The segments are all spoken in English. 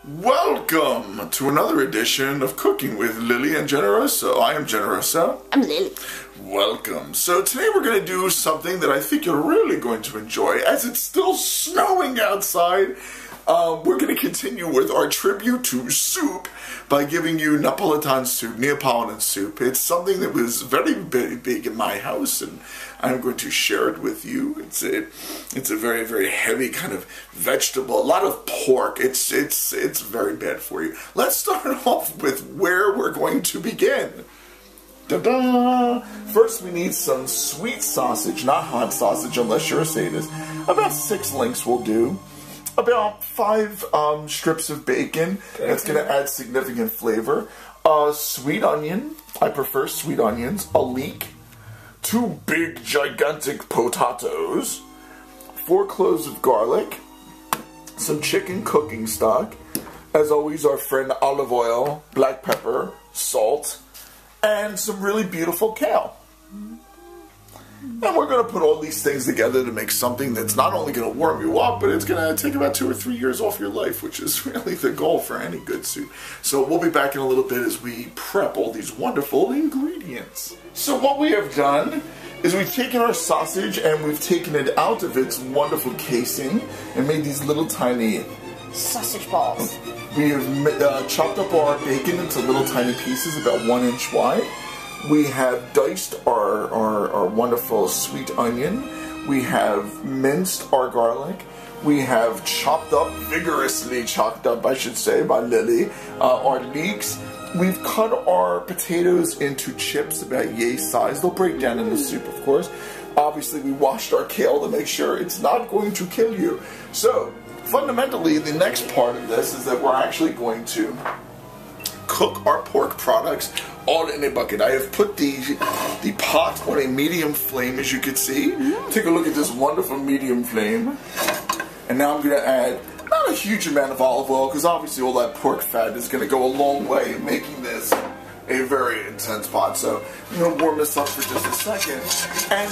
Welcome to another edition of Cooking with Lily and Generoso. I am Generoso. I'm Lily. Welcome. So today we're going to do something that I think you're really going to enjoy. As it's still snowing outside, we're going to continue with our tribute to soup by giving you Neapolitan soup, Neapolitan soup. It's something that was very, very big in my house, and I'm going to share it with you. It's a very, very heavy kind of vegetable, a lot of pork. It's very bad for you. Let's start off with where we're going to begin. Ta-da! First, we need some sweet sausage, not hot sausage, unless you're a sadist. About 6 links will do. About 5 strips of bacon. That's going to add significant flavor. Sweet onion. I prefer sweet onions. A leek. 2 big, gigantic potatoes. 4 cloves of garlic. Some chicken cooking stock. As always, our friend olive oil, black pepper, salt, and some really beautiful kale. And we're going to put all these things together to make something that's not only going to warm you up, but it's going to take about 2 or 3 years off your life, which is really the goal for any good soup. So we'll be back in a little bit as we prep all these wonderful ingredients. So what we have done is we've taken our sausage and we've taken it out of its wonderful casing and made these little tiny sausage balls. We have chopped up our bacon into little tiny pieces about 1 inch wide. We have diced our wonderful sweet onion. We have minced our garlic. We have chopped up, vigorously chopped up, I should say, by Lily, our leeks. We've cut our potatoes into chips about yay size. They'll break down in the soup, of course. Obviously, we washed our kale to make sure it's not going to kill you. So, fundamentally, the next part of this is that we're actually going to cook our pork products all in a bucket. I have put the pot on a medium flame, as you can see. Take a look at this wonderful medium flame. And now I'm going to add not a huge amount of olive oil, because obviously all that pork fat is going to go a long way in making this a very intense pot. So I'm going to warm this up for just a second. And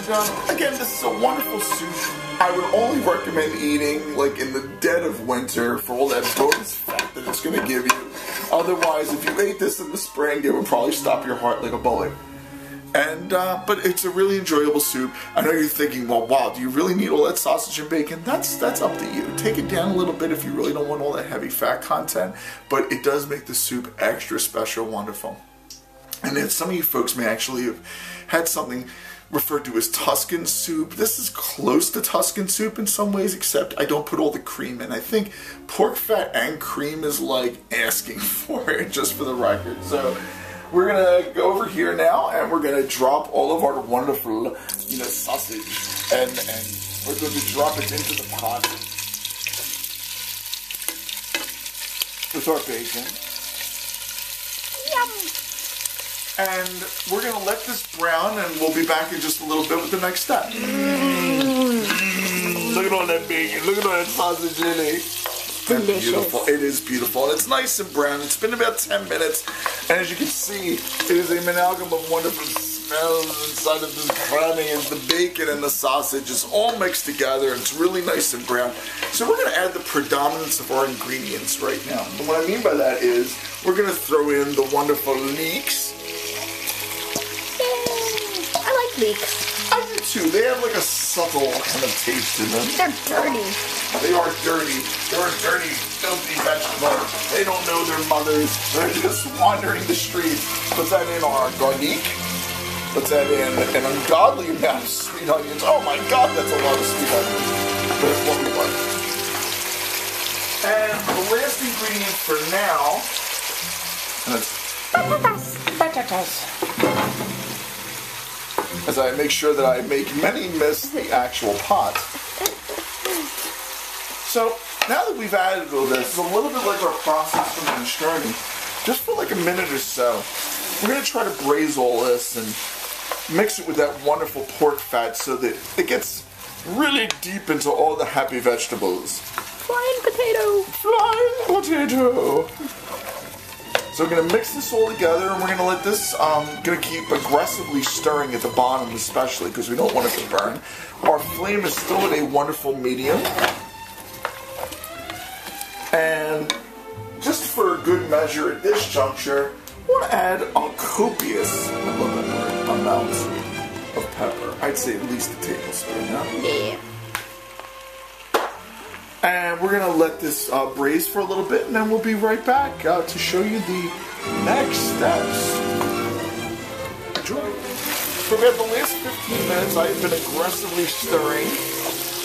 again, this is a wonderful soup. I would only recommend eating like in the dead of winter for all that bonus fat that it's going to give you. Otherwise, if you ate this in the spring, it would probably stop your heart like a bullet. And but it's a really enjoyable soup. I know you're thinking, well, wow, do you really need all that sausage and bacon? That's up to you. Take it down a little bit if you really don't want all that heavy fat content. But it does make the soup extra special, wonderful. And then some of you folks may actually have had something referred to as Tuscan soup. This is close to Tuscan soup in some ways, except I don't put all the cream in. I think pork fat and cream is like asking for it, just for the record. So we're gonna go over here now and we're gonna drop all of our wonderful, sausage, and we're going to drop it into the pot with our bacon. Yum! And we're going to let this brown, and we'll be back in just a little bit with the next step. Look at all that bacon. Look at all that sausage, Lily. Delicious. Beautiful. It is beautiful. And it's nice and brown. It's been about 10 minutes. And as you can see, it is an amalgam of wonderful smells inside of this cramming, and the bacon and the sausage is all mixed together. And it's really nice and brown. So we're going to add the predominance of our ingredients right now. And what I mean by that is we're going to throw in the wonderful leeks. Leeks. I do too. They have like a subtle kind of taste to them. They're dirty. They are dirty. They're dirty, filthy vegetables. They don't know their mothers. They're just wandering the streets. Put that in our garlic. Put that in an ungodly amount of sweet onions. Oh my god, that's a lot of sweet onions. But it's what we like. And the last ingredient for now, Potatoes. as I make sure that I make many miss the actual pot. So now that we've added all this, it's a little bit like our process from minestrone. Just for like a minute or so, we're going to try to braise all this and mix it with that wonderful pork fat so that it gets really deep into all the happy vegetables. Flying potato. Flying potato. So we're going to mix this all together, and we're going to let this, going to keep aggressively stirring at the bottom especially, because we don't want it to burn. Our flame is still at a wonderful medium. And measure at this juncture, we'll add a copious amount of pepper. I'd say at least a tablespoon now. Yeah. And we're going to let this braise for a little bit, and then we'll be right back to show you the next steps. Enjoy. For about the last 15 minutes, I've been aggressively stirring.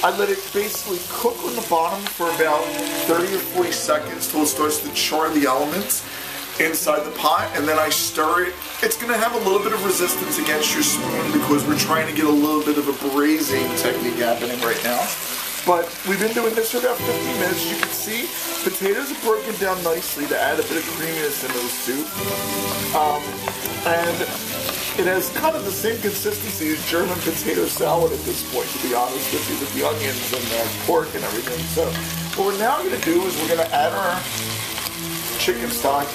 I let it basically cook on the bottom for about 30 or 40 seconds till it starts to char the elements inside the pot, and then I stir it. It's going to have a little bit of resistance against your spoon because we're trying to get a little bit of a braising technique happening right now. But we've been doing this for about 15 minutes. As you can see, potatoes are broken down nicely to add a bit of creaminess into the soup. And it has kind of the same consistency as German potato salad at this point, to be honest with you, with the onions and the pork and everything. So what we're now going to do is we're going to add our chicken stock.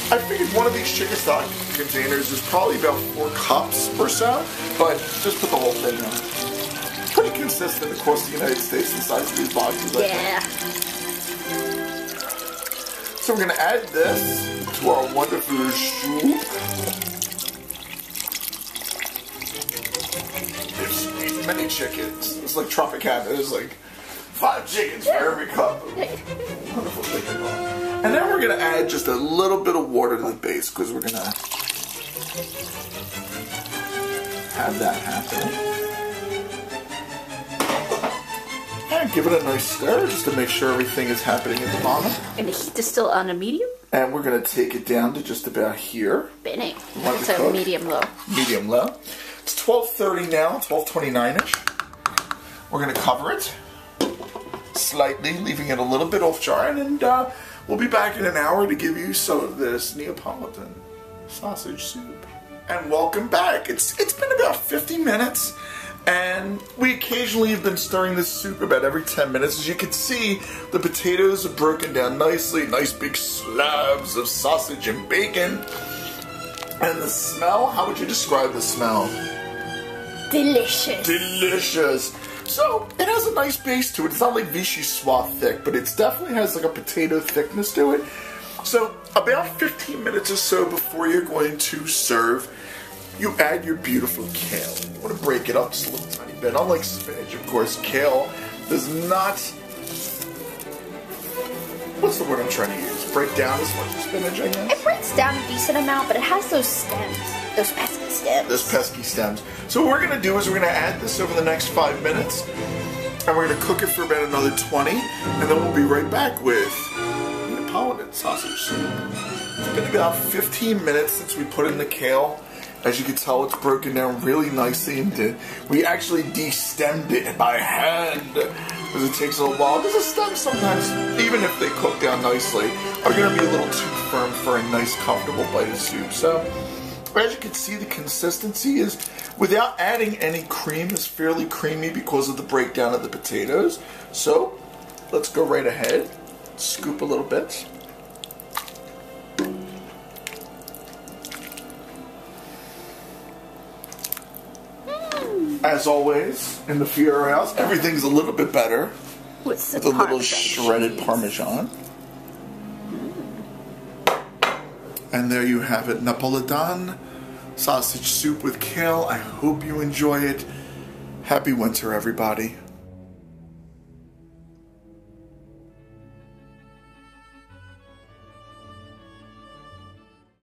I figured one of these chicken stock containers is probably about 4 cups or so, but just put the whole thing in. Pretty consistent across the United States, the size of these boxes. Yeah. So we're going to add this to our wonderful soup. There's many chickens. It's like Tropicana. There's like 5 chickens for every cup. Wonderful chicken. And then we're going to add just a little bit of water to the base because we're going to have that happening. And give it a nice stir just to make sure everything is happening at the bottom. And the heat is still on a medium? And we're going to take it down to just about here. Bene. It's a medium-low. Medium-low. It's 12:30 now, 12:29-ish. We're going to cover it slightly, leaving it a little bit off dry, and we'll be back in an hour to give you some of this Neapolitan sausage soup. And welcome back. It's been about 50 minutes. And we occasionally have been stirring this soup about every 10 minutes. As you can see, the potatoes are broken down nicely. Nice big slabs of sausage and bacon. And the smell, how would you describe the smell? Delicious. Delicious. So, it has a nice base to it. It's not like Vichy Soif thick, but it definitely has like a potato thickness to it. So, about 15 minutes or so before you're going to serve, you add your beautiful kale. You want to break it up just a little tiny bit. Unlike spinach, of course, kale does not... What's the word I'm trying to use? Break down as much as spinach, I guess? It breaks down a decent amount, but it has those stems. Those pesky stems. Those pesky stems. So what we're going to do is we're going to add this over the next 5 minutes. And we're going to cook it for about another 20. And then we'll be right back with Neapolitan sausage soup. It's been about 15 minutes since we put in the kale. As you can tell, it's broken down really nicely, and we actually de-stemmed it by hand because it takes a little while. Because the stems sometimes, even if they cook down nicely, are going to be a little too firm for a nice, comfortable bite of soup. So, as you can see, the consistency is, without adding any cream, is fairly creamy because of the breakdown of the potatoes. So, let's go right ahead, scoop a little bit. As always, in the Fiera house, everything's a little bit better with a little shredded Parmesan. And there you have it, Neapolitan sausage soup with kale. I hope you enjoy it. Happy winter, everybody.